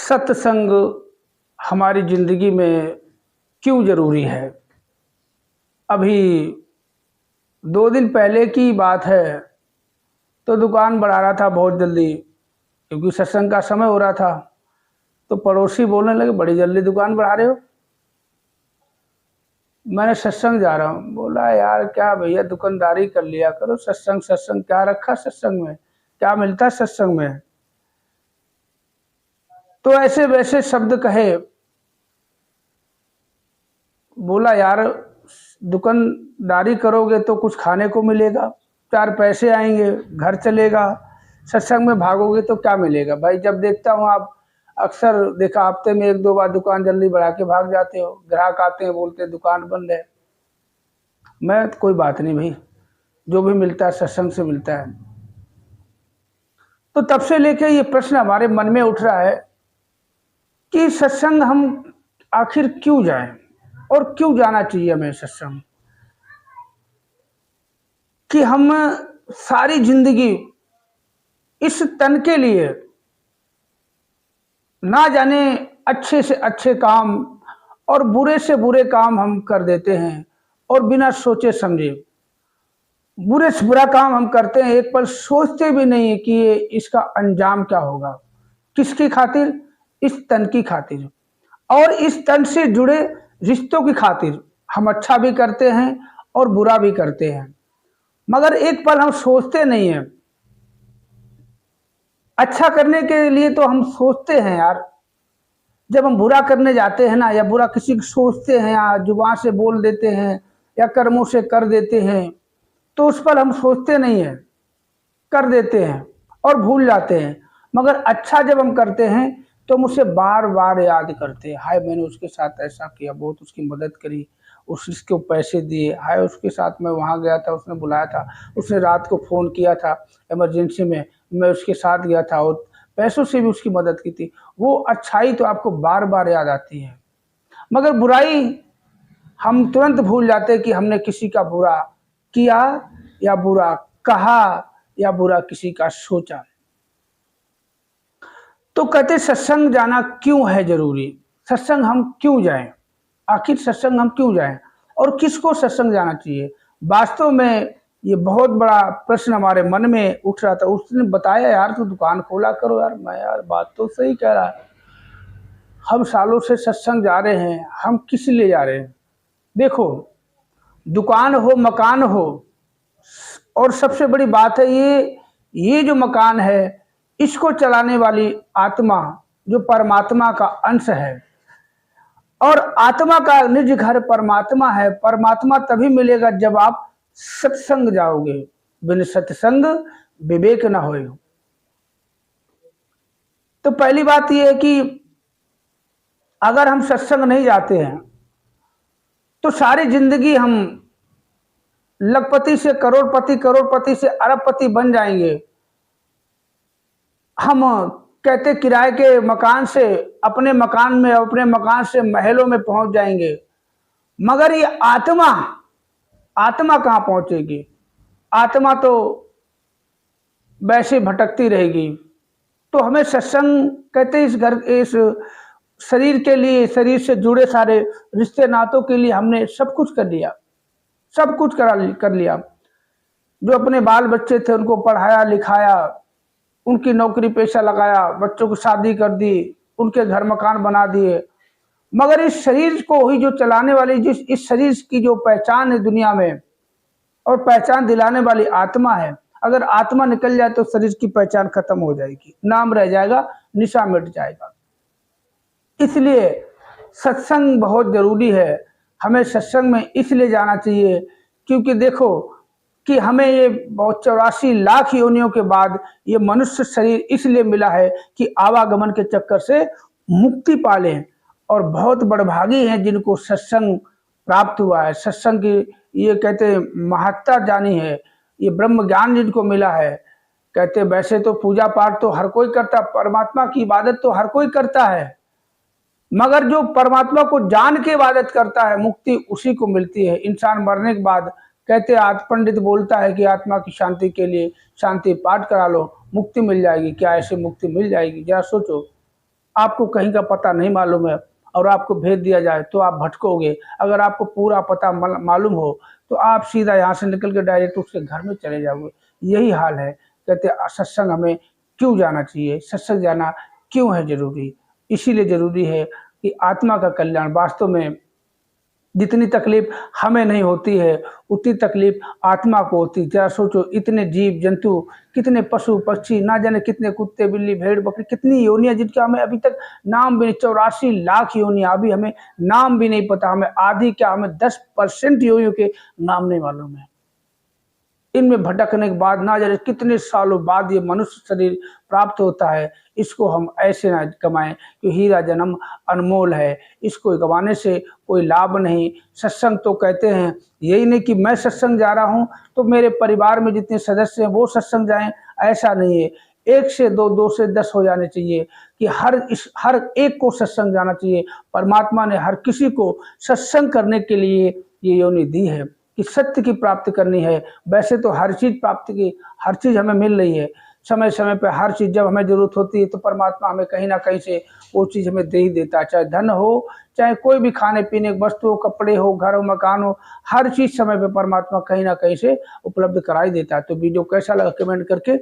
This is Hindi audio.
सत्संग हमारी ज़िंदगी में क्यों ज़रूरी है? अभी 2 दिन पहले की बात है, तो दुकान बढ़ा रहा था बहुत जल्दी, क्योंकि सत्संग का समय हो रहा था। तो पड़ोसी बोलने लगे, बड़ी जल्दी दुकान बढ़ा रहे हो? मैंने सत्संग जा रहा हूँ। बोला, यार क्या भैया, दुकानदारी कर लिया करो, सत्संग सत्संग क्या रखा सत्संग में? क्या मिलता है सत्संग में? तो ऐसे वैसे शब्द कहे। बोला, यार दुकानदारी करोगे तो कुछ खाने को मिलेगा, 4 पैसे आएंगे, घर चलेगा। सत्संग में भागोगे तो क्या मिलेगा? भाई जब देखता हूँ आप अक्सर देखा हफ्ते में 1-2 बार दुकान जल्दी बढ़ा के भाग जाते हो। ग्राहक आते हैं, बोलते हैं दुकान बंद है। मैं कोई बात नहीं भाई, जो भी मिलता है सत्संग से मिलता है। तो तब से लेके ये प्रश्न हमारे मन में उठ रहा है कि सत्संग हम आखिर क्यों जाएं और क्यों जाना चाहिए हमें सत्संग। कि हम सारी जिंदगी इस तन के लिए ना जाने अच्छे से अच्छे काम और बुरे से बुरे काम हम कर देते हैं, और बिना सोचे समझे बुरे से बुरा काम हम करते हैं। एक पल सोचते भी नहीं कि ये इसका अंजाम क्या होगा। किसकी खातिर? इस तन की खातिर और इस तन से जुड़े रिश्तों की खातिर हम अच्छा भी करते हैं और बुरा भी करते हैं, मगर एक पल हम सोचते नहीं हैं। अच्छा करने के लिए तो हम सोचते हैं यार, जब हम बुरा करने जाते हैं ना, या बुरा किसी को सोचते हैं, या जुबान से बोल देते हैं या कर्मों से कर देते हैं, तो उस पर हम सोचते नहीं हैं, कर देते हैं और भूल जाते हैं। मगर अच्छा जब हम करते हैं तो हम उसे बार बार याद करते हैं। हाय मैंने उसके साथ ऐसा किया, बहुत उसकी मदद करी, उसको पैसे दिए। हाय उसके साथ मैं वहाँ गया था, उसने बुलाया था, उसने रात को फ़ोन किया था इमरजेंसी में, मैं उसके साथ गया था और पैसों से भी उसकी मदद की थी। वो अच्छाई तो आपको बार बार याद आती है, मगर बुराई हम तुरंत भूल जाते हैं कि हमने किसी का बुरा किया या बुरा कहा या बुरा किसी का सोचा। तो कहते सत्संग जाना क्यों है जरूरी? सत्संग हम क्यों जाएं? आखिर सत्संग हम क्यों जाएं और किसको सत्संग जाना चाहिए? वास्तव में ये बहुत बड़ा प्रश्न हमारे मन में उठ रहा था। उसने बताया, यार तू दुकान खोला करो। यार मैं, यार बात तो सही कह रहा है, हम सालों से सत्संग जा रहे हैं, हम किस लिए जा रहे हैं? देखो, दुकान हो मकान हो, और सबसे बड़ी बात है ये जो मकान है, इसको चलाने वाली आत्मा जो परमात्मा का अंश है, और आत्मा का निज घर परमात्मा है। परमात्मा तभी मिलेगा जब आप सत्संग जाओगे। बिन सत्संग विवेक न होए। तो पहली बात यह है कि अगर हम सत्संग नहीं जाते हैं तो सारी जिंदगी हम लखपति से करोड़पति, करोड़पति से अरबपति बन जाएंगे। हम कहते किराए के मकान से अपने मकान में, अपने मकान से महलों में पहुंच जाएंगे, मगर ये आत्मा कहाँ पहुंचेगी? आत्मा तो वैसे भटकती रहेगी। तो हमें सत्संग कहते इस घर, इस शरीर के लिए, शरीर से जुड़े सारे रिश्ते नातों के लिए हमने सब कुछ कर लिया, सब कुछ कर लिया। जो अपने बाल बच्चे थे उनको पढ़ाया लिखाया, उनकी नौकरी पेशा लगाया, बच्चों की शादी कर दी, उनके घर मकान बना दिए, मगर इस शरीर को ही जो चलाने वाली, जिस इस शरीर की जो पहचान है दुनिया में और पहचान दिलाने वाली आत्मा है, अगर आत्मा निकल जाए तो शरीर की पहचान खत्म हो जाएगी, नाम रह जाएगा, निशा मिट जाएगा। इसलिए सत्संग बहुत जरूरी है। हमें सत्संग में इसलिए जाना चाहिए क्योंकि देखो कि हमें ये 84 लाख योनियों के बाद ये मनुष्य शरीर इसलिए मिला है कि आवागमन के चक्कर से मुक्ति पा लें। और बहुत बड़भागी हैं जिनको सत्संग प्राप्त हुआ है, सत्संग की ये कहते महत्ता जानी है, ये ब्रह्म ज्ञान जिनको मिला है। कहते वैसे तो पूजा पाठ तो हर कोई करता, परमात्मा की इबादत तो हर कोई करता है, मगर जो परमात्मा को जान के इबादत करता है मुक्ति उसी को मिलती है। इंसान मरने के बाद कहते पंडित बोलता है कि आत्मा की शांति के लिए शांति पाठ करा लो, मुक्ति मिल जाएगी। क्या ऐसे मुक्ति मिल जाएगी? जरा सोचो, आपको कहीं का पता नहीं मालूम है और आपको भेज दिया जाए तो आप भटकोगे। अगर आपको पूरा पता मालूम हो तो आप सीधा यहाँ से निकल के डायरेक्ट उसके घर में चले जाओगे। यही हाल है। कहते सत्संग हमें क्यों जाना चाहिए, सत्संग जाना क्यों है जरूरी? इसीलिए जरूरी है कि आत्मा का कल्याण। वास्तव में जितनी तकलीफ हमें नहीं होती है उतनी तकलीफ आत्मा को होती। जरा सोचो, इतने जीव जंतु, कितने पशु पक्षी, ना जाने कितने कुत्ते बिल्ली भेड़ बकरी, कितनी योनियां जिनका हमें अभी तक नाम भी नहीं, 84 लाख योनियां अभी हमें नाम भी नहीं पता। हमें आधी क्या, हमें 10% योनियों के नाम नहीं मालूम है। इनमें भटकने के बाद ना जाने कितने सालों बाद ये मनुष्य शरीर प्राप्त होता है। इसको हम ऐसे ना कमाएं कि हीरा जन्म अनमोल है, इसको गंवाने से कोई लाभ नहीं। सत्संग तो कहते हैं यही नहीं कि मैं सत्संग जा रहा हूं तो मेरे परिवार में जितने सदस्य हैं वो सत्संग जाएं, ऐसा नहीं है। 1 से 2, 2 से 10 हो जाने चाहिए कि हर एक को सत्संग जाना चाहिए। परमात्मा ने हर किसी को सत्संग करने के लिए ये योनि दी है कि सत्य की प्राप्ति करनी है। वैसे तो हर चीज प्राप्ति की, हर चीज हमें मिल रही है समय समय पे। हर चीज जब हमें जरूरत होती है तो परमात्मा हमें कहीं ना कहीं से वो चीज हमें दे ही देता है। चाहे धन हो, चाहे कोई भी खाने पीने की वस्तु हो, कपड़े हो, घर हो, मकान हो, हर चीज समय पे परमात्मा कहीं ना कहीं से उपलब्ध करा ही देता है। तो वीडियो कैसा लगा कमेंट करके